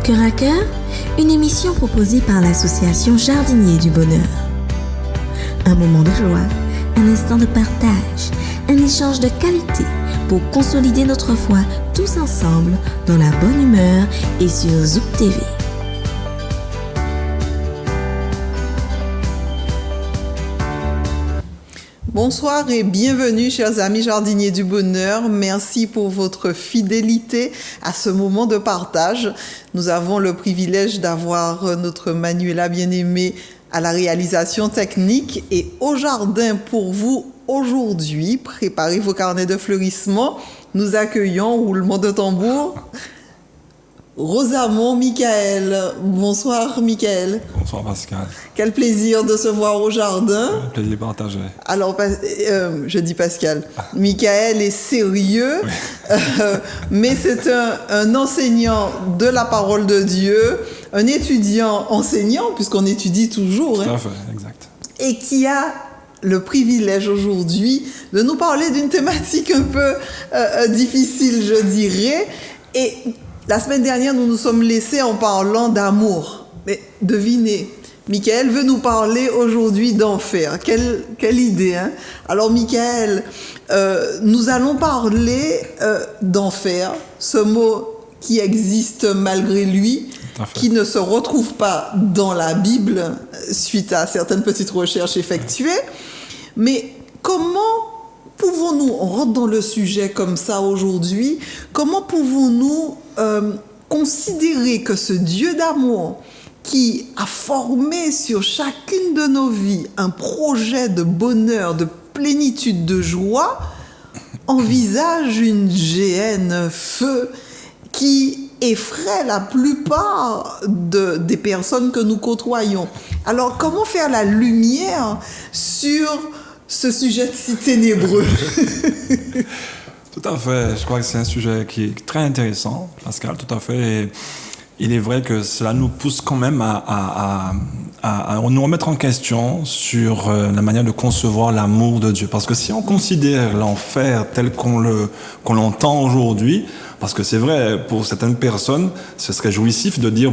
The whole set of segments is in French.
Cœur à cœur, une émission proposée par l'association Jardiniers du Bonheur. Un moment de joie, un instant de partage, un échange de qualité pour consolider notre foi tous ensemble dans la bonne humeur et sur Zouk TV. Bonsoir et bienvenue, chers amis jardiniers du bonheur. Merci pour votre fidélité à ce moment de partage. Nous avons le privilège d'avoir notre Manuela bien-aimée à la réalisation technique et au jardin pour vous aujourd'hui. Préparez vos carnets de fleurissement. Nous accueillons, roulement de tambour, Rosamond Michael. Bonsoir Michael. Bonsoir Pascal. Quel plaisir de se voir au jardin. Un plaisir partagé. Alors, je dis Pascal. Michael est sérieux, oui. Mais c'est un enseignant de la parole de Dieu, un étudiant enseignant, puisqu'on étudie toujours. Tout à fait, exact. Et qui a le privilège aujourd'hui de nous parler d'une thématique un peu difficile, je dirais. Et la semaine dernière, nous nous sommes laissés en parlant d'amour. Mais devinez, Michael veut nous parler aujourd'hui d'enfer. Quelle idée, hein? Alors, Michael, nous allons parler d'enfer, ce mot qui existe malgré lui, qui ne se retrouve pas dans la Bible suite à certaines petites recherches effectuées. Mais comment pouvons-nous, on rentre dans le sujet comme ça aujourd'hui, comment pouvons-nous considérer que ce Dieu d'amour qui a formé sur chacune de nos vies un projet de bonheur, de plénitude, de joie, envisage une géhenne, feu, qui effraie la plupart des personnes que nous côtoyons. Alors, comment faire la lumière sur ce sujet si ténébreux? Tout à fait. Je crois que c'est un sujet qui est très intéressant, Pascal, tout à fait. Et il est vrai que cela nous pousse quand même à nous remettre en question sur la manière de concevoir l'amour de Dieu. Parce que si on considère l'enfer tel qu'on l'entend aujourd'hui, parce que c'est vrai, pour certaines personnes, ce serait jouissif de dire,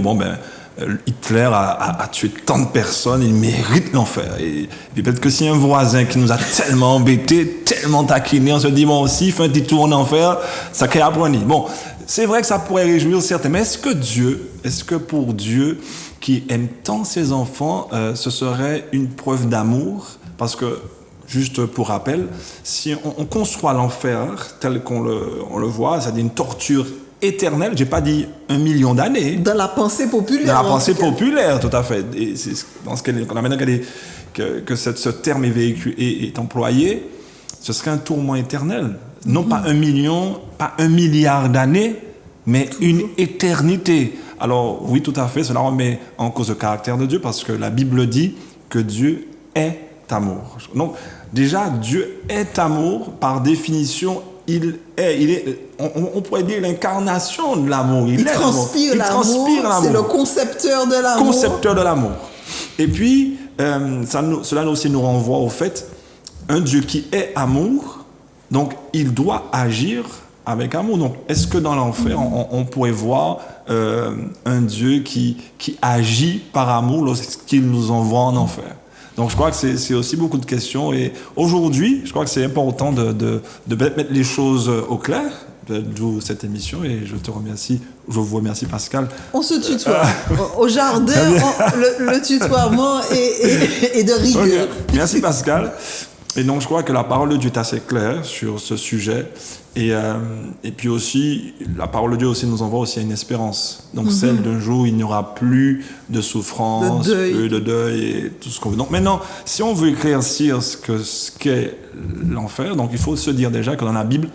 Hitler a tué tant de personnes, il mérite l'enfer. Et puis peut-être que si un voisin qui nous a tellement embêtés, tellement taquinés, on se dit, s'il fait un petit tour en enfer, ça crée appris. Bon, c'est vrai que ça pourrait réjouir certains, mais est-ce que pour Dieu, qui aime tant ses enfants, ce serait une preuve d'amour? Parce que, juste pour rappel, si on conçoit l'enfer tel qu'on le voit, c'est-à-dire une torture éternelle, j'ai pas dit 1 million d'années. Dans la pensée populaire. Dans la pensée populaire, tout à fait. Et c'est dans la manière que ce terme est employé, ce serait un tourment éternel. Non pas 1 million, pas 1 milliard d'années, mais une éternité. Alors oui, tout à fait, cela remet en cause le caractère de Dieu parce que la Bible dit que Dieu est amour. Donc déjà, Dieu est amour, par définition, il est, on pourrait dire l'incarnation de l'amour. Il transpire l'amour. C'est le concepteur de l'amour. Concepteur de l'amour. Et puis, cela aussi nous renvoie au fait, un Dieu qui est amour, donc il doit agir avec amour. Donc, est-ce que dans l'enfer, on pourrait voir un Dieu qui agit par amour lorsqu'il nous envoie en enfer? Donc, je crois que c'est aussi beaucoup de questions. Et aujourd'hui, je crois que c'est important de mettre les choses au clair, d'où cette émission. Et je vous remercie Pascal. On se tutoie. Au jardin, le tutoiement est de rigueur. Okay. Merci Pascal. Et donc, je crois que la parole de Dieu est assez claire sur ce sujet. Et puis aussi, la parole de Dieu aussi nous envoie aussi à une espérance. Donc, celle d'un jour où il n'y aura plus de souffrance, plus de deuil et tout ce qu'on veut. Donc, maintenant, si on veut éclaircir ce qu'est l'enfer, donc il faut se dire déjà que dans la Bible,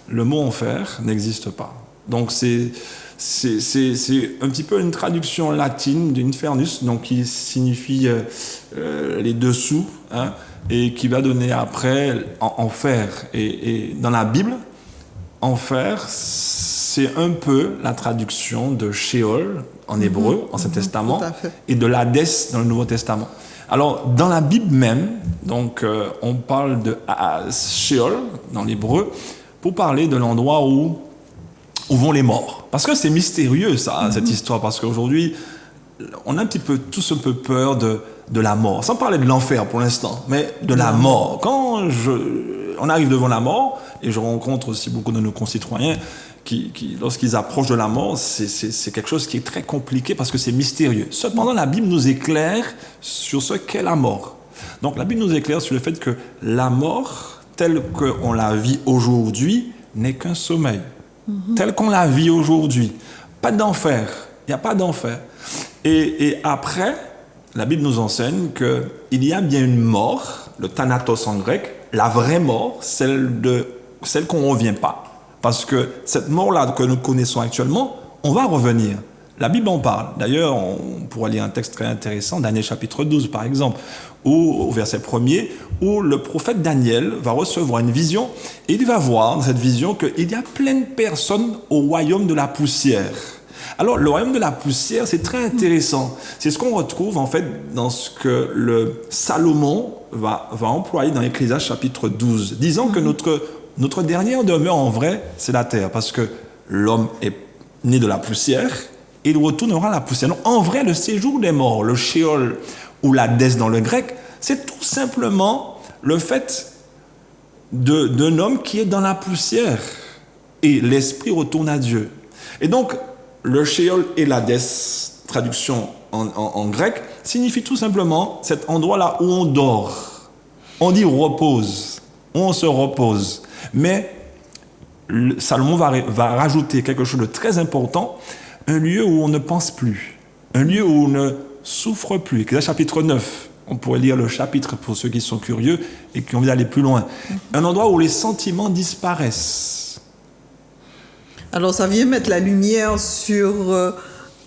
le mot enfer n'existe pas. Donc, c'est un petit peu une traduction latine d'infernus, donc qui signifie les dessous, hein, et qui va donner après enfer. Et dans la Bible, enfer, c'est un peu la traduction de Sheol en hébreu, Ancien Testament, et de l'Hadès dans le Nouveau Testament. Alors, dans la Bible même, donc, on parle de Sheol dans l'hébreu pour parler de l'endroit où Où vont les morts? Parce que c'est mystérieux, ça, cette histoire, parce qu'aujourd'hui, on a tous un peu peur de la mort, sans parler de l'enfer pour l'instant, mais de la mort. Quand on arrive devant la mort, et je rencontre aussi beaucoup de nos concitoyens qui lorsqu'ils approchent de la mort, c'est quelque chose qui est très compliqué parce que c'est mystérieux. Cependant, la Bible nous éclaire sur ce qu'est la mort. Donc la Bible nous éclaire sur le fait que la mort, telle qu'on la vit aujourd'hui, n'est qu'un sommeil. Telle qu'on la vit aujourd'hui. Pas d'enfer. Il n'y a pas d'enfer. Et après, la Bible nous enseigne qu'il y a bien une mort, le thanatos en grec, la vraie mort, celle qu'on ne revient pas. Parce que cette mort-là que nous connaissons actuellement, on va revenir. La Bible en parle. D'ailleurs, on pourrait lire un texte très intéressant, Daniel chapitre 12 par exemple, où, au verset 1er, où le prophète Daniel va recevoir une vision et il va voir dans cette vision qu'il y a plein de personnes au royaume de la poussière. Alors, le royaume de la poussière, c'est très intéressant. C'est ce qu'on retrouve en fait dans ce que le Salomon va employer dans Ecclésiaste chapitre 12, disant que notre dernière demeure en vrai, c'est la terre, parce que l'homme est né de la poussière et il retournera à la poussière. Donc, en vrai, le séjour des morts, le Sheol ou l'Hadès dans le grec, c'est tout simplement le fait d'un homme qui est dans la poussière et l'esprit retourne à Dieu. Et donc, le Sheol et l'Hadès, traduction en grec, signifie tout simplement cet endroit-là où on dort. On dit repose, où on se repose. Mais Salomon va rajouter quelque chose de très important, un lieu où on ne pense plus, un lieu où on ne souffre plus. Ecclésiaste chapitre 9, on pourrait lire le chapitre pour ceux qui sont curieux et qui ont envie d'aller plus loin. Un endroit où les sentiments disparaissent. Alors ça vient mettre la lumière sur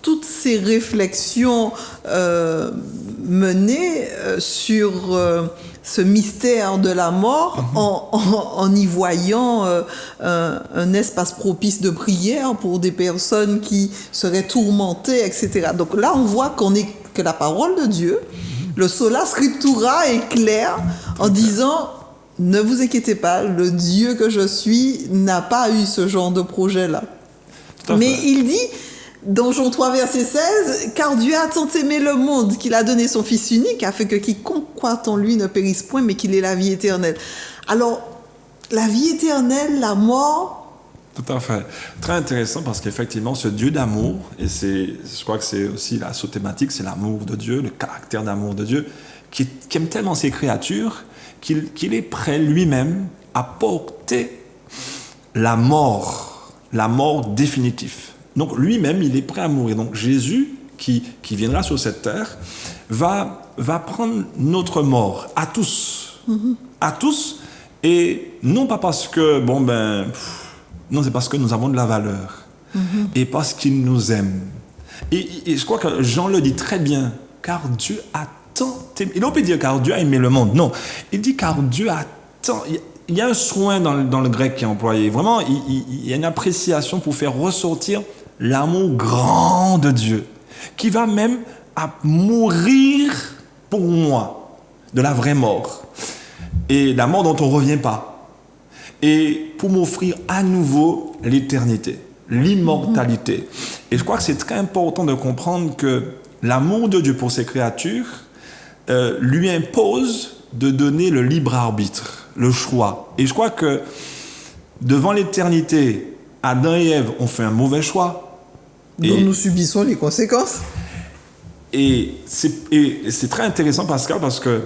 toutes ces réflexions menées sur ce mystère de la mort en y voyant un espace propice de prière pour des personnes qui seraient tourmentées, etc. Donc là, on voit que la parole de Dieu, le sola scriptura est clair en disant... Ne vous inquiétez pas, le Dieu que je suis n'a pas eu ce genre de projet-là. Mais il dit, dans Jean 3, verset 16, « Car Dieu a tant aimé le monde qu'il a donné son Fils unique, afin que quiconque croit en lui ne périsse point, mais qu'il ait la vie éternelle. » Alors, la vie éternelle, la mort... Tout à fait. Très intéressant parce qu'effectivement, ce Dieu d'amour, et je crois que c'est aussi la sous-thématique, c'est l'amour de Dieu, le caractère d'amour de Dieu, qui aime tellement ses créatures, qu'il est prêt lui-même à porter la mort définitive. Donc lui-même, il est prêt à mourir. Donc Jésus, qui viendra sur cette terre, va prendre notre mort à tous. À tous. Et non pas parce que, non, c'est parce que nous avons de la valeur. Et parce qu'il nous aime. Et je crois que Jean le dit très bien, car Dieu a il ne peut dire car Dieu a aimé le monde. Non, il dit car Dieu a tant... Il y a un soin dans le grec qui est employé. Vraiment, il y a une appréciation pour faire ressortir l'amour grand de Dieu, qui va même à mourir pour moi, de la vraie mort. Et la mort dont on ne revient pas. Et pour m'offrir à nouveau l'éternité, l'immortalité. Et je crois que c'est très important de comprendre que l'amour de Dieu pour ses créatures lui impose de donner le libre arbitre, le choix. Et je crois que devant l'éternité, Adam et Ève ont fait un mauvais choix. Dont nous subissons les conséquences. Et c'est très intéressant, Pascal, parce que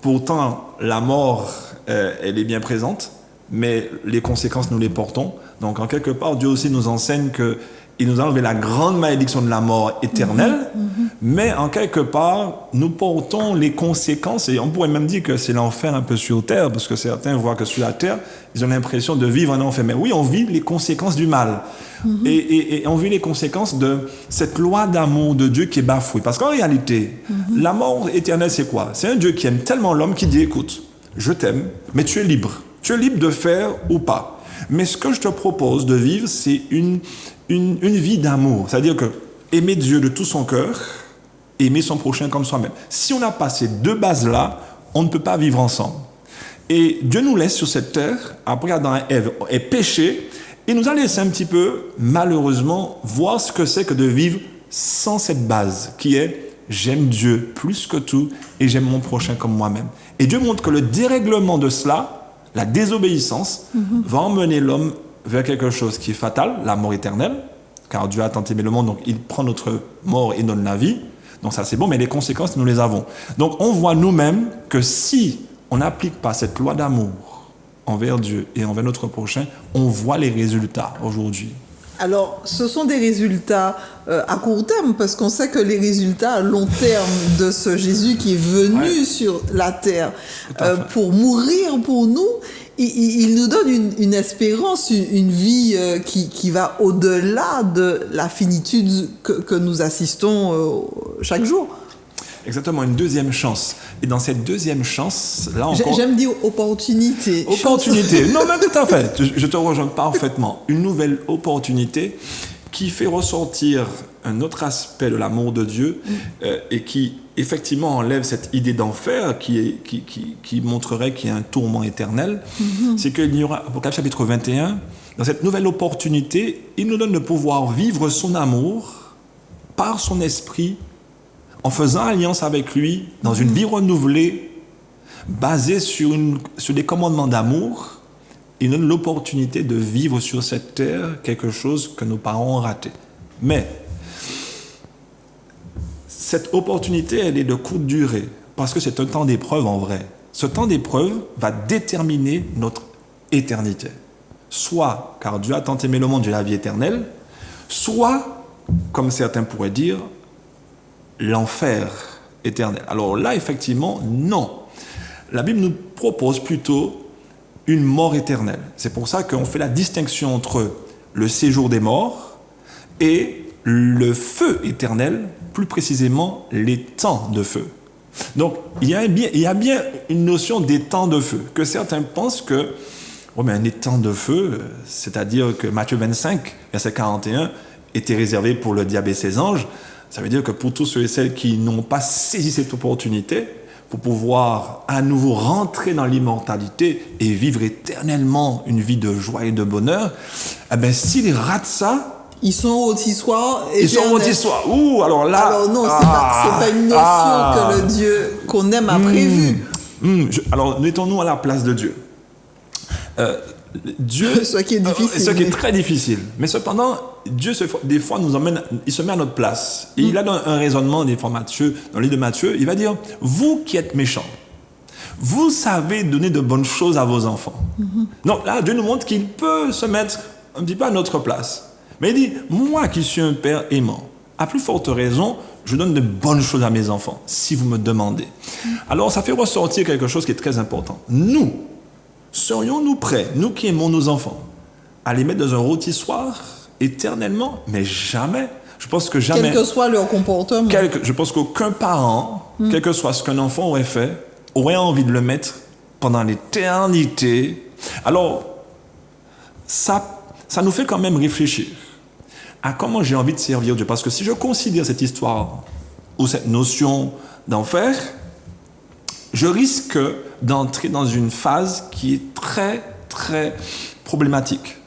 pourtant, la mort, elle est bien présente, mais les conséquences, nous les portons. Donc, en quelque part, Dieu aussi nous enseigne qu'il nous a enlevé la grande malédiction de la mort éternelle, mais en quelque part, nous portons les conséquences, et on pourrait même dire que c'est l'enfer un peu sur terre, parce que certains voient que sur la terre, ils ont l'impression de vivre un enfer. Mais oui, on vit les conséquences du mal. Et on vit les conséquences de cette loi d'amour de Dieu qui est bafouée. Parce qu'en réalité, la mort éternelle, c'est quoi? C'est un Dieu qui aime tellement l'homme qui dit, écoute, je t'aime, mais tu es libre. Tu es libre de faire ou pas. Mais ce que je te propose de vivre, c'est une vie d'amour. C'est-à-dire que aimer Dieu de tout son cœur, aimer son prochain comme soi-même. Si on n'a pas ces deux bases-là, on ne peut pas vivre ensemble. Et Dieu nous laisse sur cette terre, après Adam et Ève aient péché, il nous a laissé un petit peu, malheureusement, voir ce que c'est que de vivre sans cette base, qui est « j'aime Dieu plus que tout et j'aime mon prochain comme moi-même ». Et Dieu montre que le dérèglement de cela, la désobéissance, va emmener l'homme vers quelque chose qui est fatal, la mort éternelle, car Dieu a tant aimé le monde, donc il prend notre mort et donne la vie. Donc ça c'est bon, mais les conséquences, nous les avons. Donc on voit nous-mêmes que si on n'applique pas cette loi d'amour envers Dieu et envers notre prochain, on voit les résultats aujourd'hui. Alors, ce sont des résultats à court terme, parce qu'on sait que les résultats à long terme de ce Jésus qui est venu sur la terre pour mourir pour nous, il nous donne une espérance, une vie qui va au-delà de la finitude que nous assistons chaque jour. Exactement, une deuxième chance. Et dans cette deuxième chance, là encore... J'aime dire opportunité. Opportunité. Non, mais tout à fait. Je te rejoins parfaitement. Une nouvelle opportunité qui fait ressortir un autre aspect de l'amour de Dieu et qui, effectivement, enlève cette idée d'enfer qui montrerait qu'il y a un tourment éternel. C'est qu'il y aura, Apocalypse chapitre 21, dans cette nouvelle opportunité, il nous donne de pouvoir vivre son amour par son esprit, en faisant alliance avec lui dans une vie renouvelée, basée sur des commandements d'amour, il nous donne l'opportunité de vivre sur cette terre quelque chose que nos parents ont raté. Mais cette opportunité, elle est de courte durée, parce que c'est un temps d'épreuve en vrai. Ce temps d'épreuve va déterminer notre éternité. Soit, car Dieu a tant aimé le monde, j'ai la vie éternelle, soit, comme certains pourraient dire, l'enfer éternel. Alors là, effectivement, non. La Bible nous propose plutôt une mort éternelle. C'est pour ça qu'on fait la distinction entre le séjour des morts et le feu éternel, plus précisément les temps de feu. Donc, il y a bien une notion des temps de feu, que certains pensent que, mais un temps de feu, c'est-à-dire que Matthieu 25, verset 41, était réservé pour le diable et ses anges. Ça veut dire que pour tous ceux et celles qui n'ont pas saisi cette opportunité pour pouvoir à nouveau rentrer dans l'immortalité et vivre éternellement une vie de joie et de bonheur, eh bien, s'ils ratent ça, ils sont au tissoir. Ils sont au tissoir. Ouh, alors là... Alors non, c'est pas une notion que le Dieu qu'on aime a prévu. Alors, mettons-nous à la place de Dieu. Dieu, ce qui est difficile. Ce qui est très difficile. Mais cependant, Dieu, des fois, il se met à notre place. Et il a un raisonnement, des fois, Matthieu, dans le livre de Matthieu, il va dire, vous qui êtes méchants, vous savez donner de bonnes choses à vos enfants. Donc là, Dieu nous montre qu'il peut se mettre un petit peu à notre place. Mais il dit, moi qui suis un père aimant, à plus forte raison, je donne de bonnes choses à mes enfants, si vous me demandez. Alors, ça fait ressortir quelque chose qui est très important. Nous, serions-nous prêts, nous qui aimons nos enfants, à les mettre dans un rôtissoir éternellement? Mais jamais. Je pense que jamais. Quel que soit leur comportement. Je pense qu'aucun parent, quel que soit ce qu'un enfant aurait fait, aurait envie de le mettre pendant l'éternité. Alors, ça nous fait quand même réfléchir à comment j'ai envie de servir Dieu. Parce que si je considère cette histoire ou cette notion d'enfer, je risque d'entrer dans une phase qui est très, très problématique.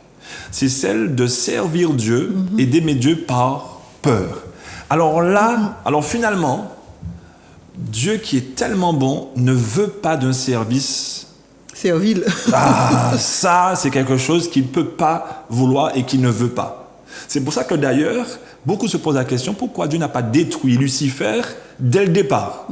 C'est celle de servir Dieu et d'aimer Dieu par peur. Alors là, finalement, Dieu qui est tellement bon ne veut pas d'un service servile. Ça, c'est quelque chose qu'il ne peut pas vouloir et qu'il ne veut pas. C'est pour ça que d'ailleurs, beaucoup se posent la question, pourquoi Dieu n'a pas détruit Lucifer dès le départ?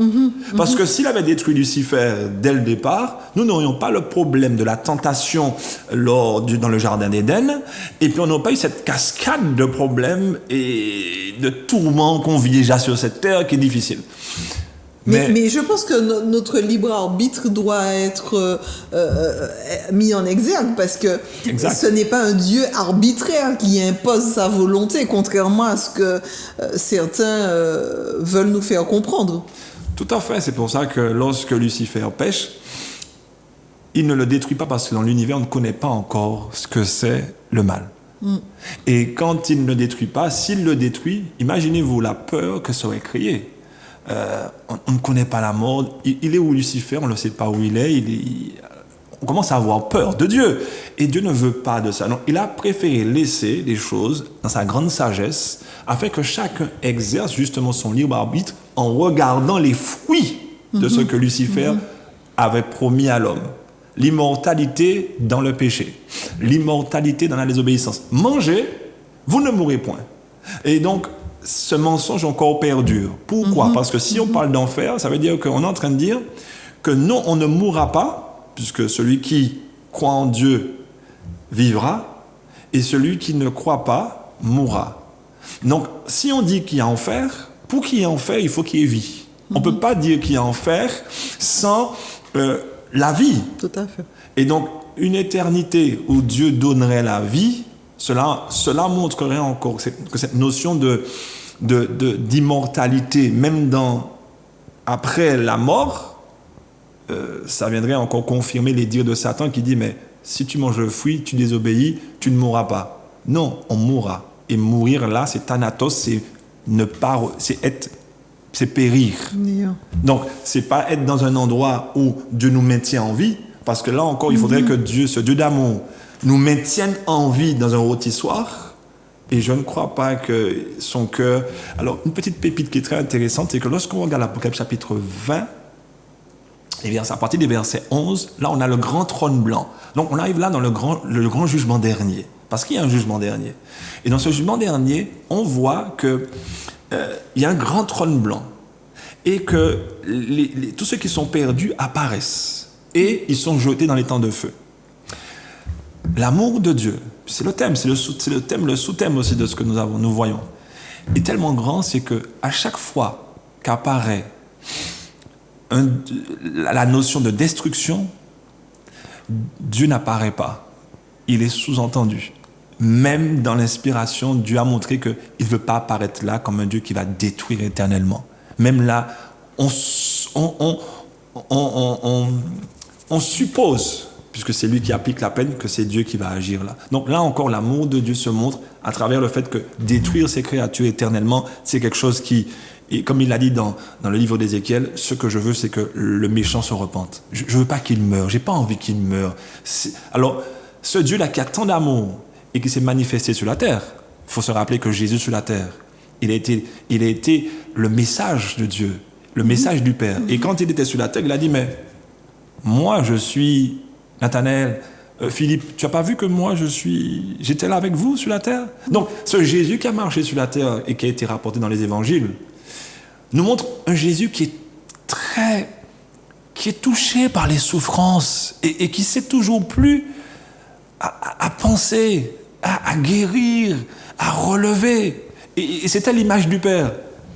Parce que s'il avait détruit Lucifer dès le départ, nous n'aurions pas le problème de la tentation dans le jardin d'Éden, et puis on n'aurait pas eu cette cascade de problèmes et de tourments qu'on vit déjà sur cette terre qui est difficile. Mais je pense que notre libre arbitre doit être mis en exergue, parce que ce n'est pas un Dieu arbitraire qui impose sa volonté, contrairement à ce que certains veulent nous faire comprendre. Tout à fait, c'est pour ça que lorsque Lucifer pêche, il ne le détruit pas parce que dans l'univers, on ne connaît pas encore ce que c'est le mal. Et quand il ne le détruit pas, s'il le détruit, imaginez-vous la peur que ça aurait créé. On ne connaît pas la mort. Il est où Lucifer? On ne sait pas où il est. on commence à avoir peur de Dieu. Et Dieu ne veut pas de ça. Donc, il a préféré laisser les choses dans sa grande sagesse afin que chacun exerce justement son libre arbitre en regardant les fruits de ce que Lucifer avait promis à l'homme. L'immortalité dans le péché, l'immortalité dans la désobéissance. Mangez, vous ne mourrez point. Et donc, ce mensonge encore perdure. Pourquoi? Parce que si on parle d'enfer, ça veut dire qu'on est en train de dire que non, on ne mourra pas, puisque celui qui croit en Dieu vivra, et celui qui ne croit pas mourra. Donc, si on dit qu'il y a enfer, pour qu'il y ait enfer, il faut qu'il y ait vie. On ne peut pas dire qu'il y a enfer sans la vie. Tout à fait. Et donc, une éternité où Dieu donnerait la vie, cela montrerait encore que cette notion d'immortalité, même après la mort, ça viendrait encore confirmer les dires de Satan qui dit, mais si tu manges le fruit, tu désobéis, tu ne mourras pas. Non, on mourra. Et mourir là, c'est thanatos, c'est périr. Yeah. Donc, c'est pas être dans un endroit où Dieu nous maintient en vie, parce que là encore, il faudrait que Dieu, ce Dieu d'amour, nous maintienne en vie dans un rôtissoir. Et je ne crois pas que son cœur... Alors, une petite pépite qui est très intéressante, c'est que lorsqu'on regarde l'Apocalypse chapitre 20, eh bien, c'est à partir des versets 11, là, on a le grand trône blanc. Donc, on arrive là dans le grand jugement dernier. Parce qu'il y a un jugement dernier. Et dans ce jugement dernier, on voit qu'il y a un grand trône blanc. Et que tous ceux qui sont perdus apparaissent. Et ils sont jetés dans les temps de feu. L'amour de Dieu, c'est le thème, le sous-thème aussi de ce que nous voyons, est tellement grand, c'est qu'à chaque fois qu'apparaît la notion de destruction, Dieu n'apparaît pas. Il est sous-entendu. Même dans l'inspiration, Dieu a montré qu'il ne veut pas apparaître là comme un Dieu qui va détruire éternellement. Même là, on suppose, puisque c'est lui qui applique la peine, que c'est Dieu qui va agir là. Donc là encore, l'amour de Dieu se montre à travers le fait que détruire ces créatures éternellement, c'est quelque chose qui, et comme il l'a dit dans le livre d'Ézéchiel, ce que je veux, c'est que le méchant se repente. Je ne veux pas qu'il meure, j'ai pas envie qu'il meure. Alors, ce Dieu-là qui a tant d'amour et qui s'est manifesté sur la terre, il faut se rappeler que Jésus sur la terre, il a été le message de Dieu, le message du Père. Et quand il était sur la terre, il a dit, mais moi je suis Nathanaël, Philippe, tu n'as pas vu que moi j'étais là avec vous sur la terre? Donc ce Jésus qui a marché sur la terre et qui a été rapporté dans les évangiles nous montre un Jésus qui est touché par les souffrances et qui sait toujours plus à penser, à guérir, à relever. Et c'était l'image du Père.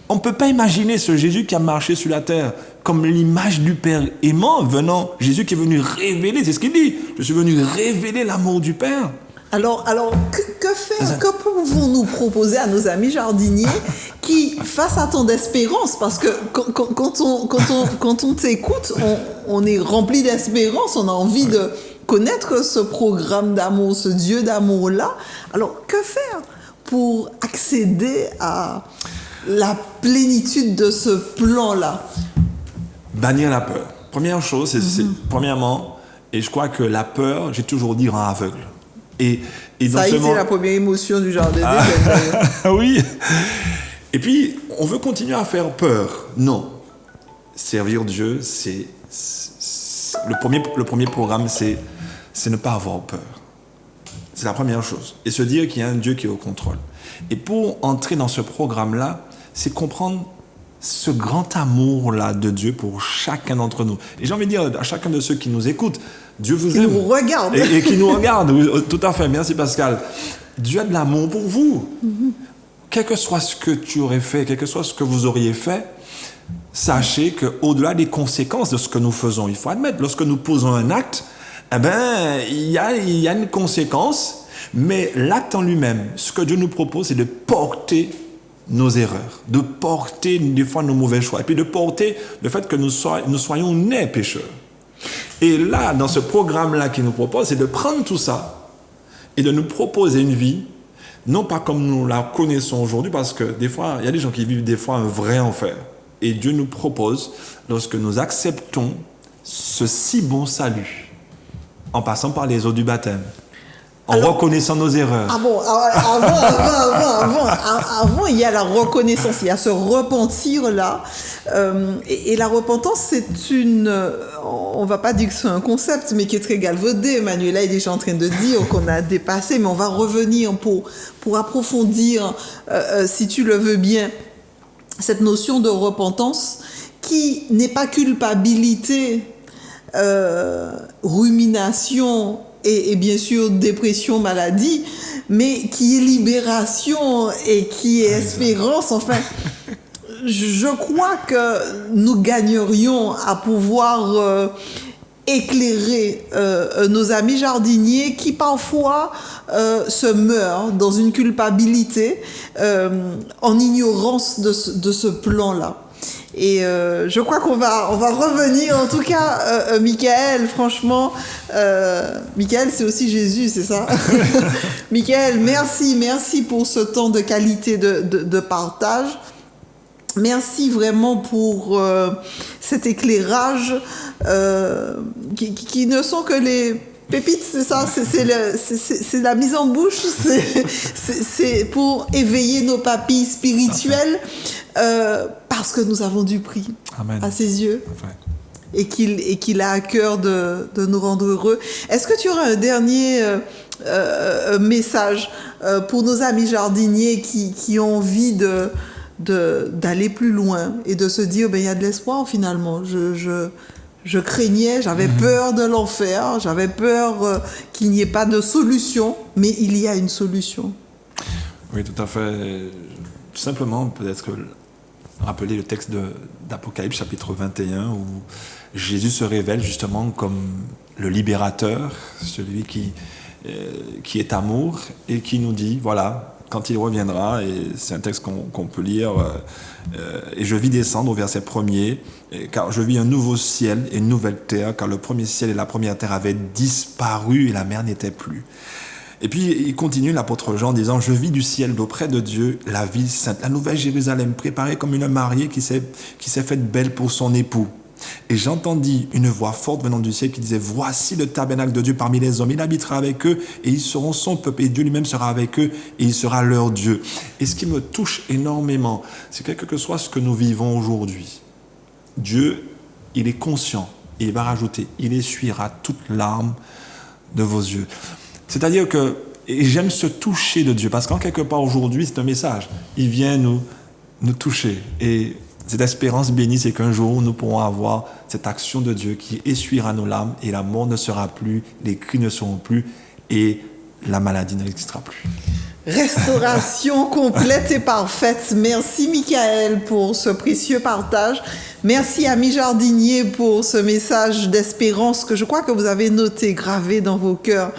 On ne peut pas imaginer ce Jésus qui a marché sur la terre comme l'image du Père aimant venant. Jésus qui est venu révéler, c'est ce qu'il dit. Je suis venu révéler l'amour du Père. Alors que faire? Que pouvons-nous proposer à nos amis jardiniers qui, face à tant d'espérance, parce que quand on t'écoute, on est rempli d'espérance, on a envie de connaître ce programme d'amour, ce Dieu d'amour-là. Alors, que faire pour accéder à la plénitude de ce plan-là? Bannir la peur. Première chose, premièrement, et je crois que la peur, j'ai toujours dit, rend aveugle. Et ça a été la première émotion du jardin d'Éden. Oui. Et puis, on veut continuer à faire peur. Non. Servir Dieu, c'est le premier programme, c'est ne pas avoir peur. C'est la première chose. Et se dire qu'il y a un Dieu qui est au contrôle. Et pour entrer dans ce programme-là, c'est comprendre ce grand amour-là de Dieu pour chacun d'entre nous. Et j'ai envie de dire à chacun de ceux qui nous écoutent, Dieu vous aime. Qui nous regarde. Et qui nous regarde. Oui, tout à fait. Merci Pascal. Dieu a de l'amour pour vous. Quel que soit ce que tu aurais fait, quel que soit ce que vous auriez fait, sachez qu'au-delà des conséquences de ce que nous faisons, il faut admettre, lorsque nous posons un acte, il y a une conséquence, mais l'acte en lui-même, ce que Dieu nous propose, c'est de porter nos erreurs, de porter des fois nos mauvais choix, et puis de porter le fait que nous soyons nés pécheurs. Et là, dans ce programme-là qu'il nous propose, c'est de prendre tout ça et de nous proposer une vie, non pas comme nous la connaissons aujourd'hui, parce que des fois, il y a des gens qui vivent des fois un vrai enfer. Et Dieu nous propose, lorsque nous acceptons ce si bon salut, en passant par les eaux du baptême, en reconnaissant nos erreurs. Ah bon, avant, il y a la reconnaissance, il y a ce repentir-là. Et la repentance, c'est on va pas dire que c'est un concept, mais qui est très galvaudé. Manuela est déjà en train de dire qu'on a dépassé, mais on va revenir pour approfondir, si tu le veux bien, cette notion de repentance qui n'est pas culpabilité, rumination, et bien sûr dépression, maladie, mais qui est libération et qui est espérance. Enfin, je crois que nous gagnerions à pouvoir éclairer nos amis jardiniers qui parfois se meurent dans une culpabilité en ignorance de ce plan-là. Et je crois qu'on va revenir, en tout cas, Michael, franchement, Michael, c'est aussi Jésus, c'est ça? Michael, merci pour ce temps de qualité de partage. Merci vraiment pour cet éclairage qui ne sont que les pépites, c'est ça, c'est la mise en bouche, c'est pour éveiller nos papilles spirituelles, parce que nous avons du prix. Amen. À ses yeux. Enfin. Et qu'il a à cœur de nous rendre heureux. Est-ce que tu auras un dernier message pour nos amis jardiniers qui ont envie d'aller plus loin et de se dire, il y a de l'espoir finalement. Je craignais, j'avais peur de l'enfer, j'avais peur qu'il n'y ait pas de solution, mais il y a une solution. Oui, tout à fait. Tout simplement, peut-être rappeler le texte d'Apocalypse chapitre 21 où Jésus se révèle justement comme le libérateur, celui qui est amour et qui nous dit, voilà, quand il reviendra, et c'est un texte qu'on peut lire, et je vis descendre au verset 1er, car je vis un nouveau ciel et une nouvelle terre, car le premier ciel et la première terre avaient disparu et la mer n'était plus. Et puis il continue, l'apôtre Jean, en disant, je vis du ciel d'auprès de Dieu, la ville sainte, la nouvelle Jérusalem, préparée comme une mariée qui s'est faite belle pour son époux. Et j'entendis une voix forte venant du ciel qui disait, voici le tabernacle de Dieu parmi les hommes, il habitera avec eux et ils seront son peuple et Dieu lui-même sera avec eux et il sera leur Dieu. Et ce qui me touche énormément, c'est que quel que soit ce que nous vivons aujourd'hui, Dieu, il est conscient et il va rajouter, il essuiera toute larme de vos yeux. C'est-à-dire que, et j'aime ce toucher de Dieu, parce qu'en quelque part aujourd'hui, c'est un message. Il vient nous toucher. Et cette espérance bénie, c'est qu'un jour, nous pourrons avoir cette action de Dieu qui essuiera nos larmes et la mort ne sera plus, les cris ne seront plus et la maladie n'existera plus. Restauration complète et parfaite. Merci Michael pour ce précieux partage. Merci amis jardiniers pour ce message d'espérance que je crois que vous avez noté, gravé dans vos cœurs.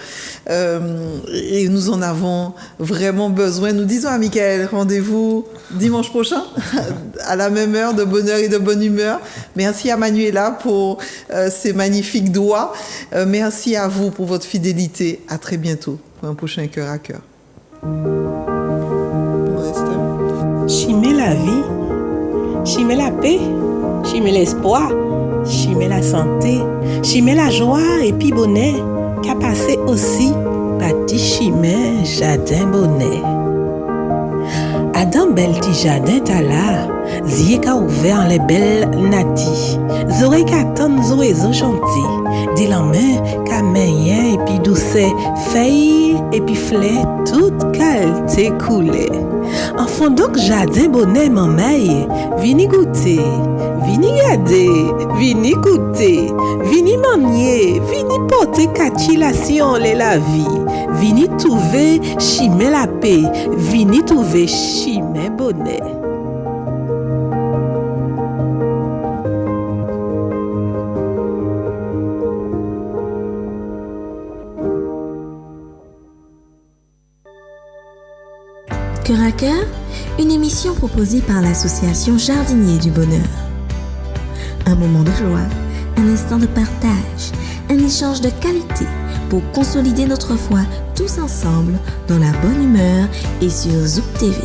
Et nous en avons vraiment besoin. Nous disons à Michael, rendez-vous dimanche prochain à la même heure, de bonne heure et de bonne humeur. Merci à Manuela pour ses magnifiques doigts. Merci à vous pour votre fidélité. À très bientôt pour un prochain Cœur à Cœur. Chimer la vie, chimer la paix, chimer l'espoir, chimer la santé, chimer la joie et puis bonnet, qu'a passé aussi bâti chimer jardin bonnet. Adam bel ti jardin ta là, zie ka ouvert les belles nati, zore ka tan zorezo chanter, di la main ka menyen et puis douce, feuille et puis fleur, toute qualité coulée. Enfant donc jardin bonnet maman, vini goûter, vini garder, vini goûter, vini manier, vini porter catilation la vie, vini trouver chimer la paix, vini trouver chimer bonnet. Cœur à Cœur, une émission proposée par l'association Jardiniers du Bonheur. Un moment de joie, un instant de partage, un échange de qualité pour consolider notre foi tous ensemble dans la bonne humeur et sur Zouk TV.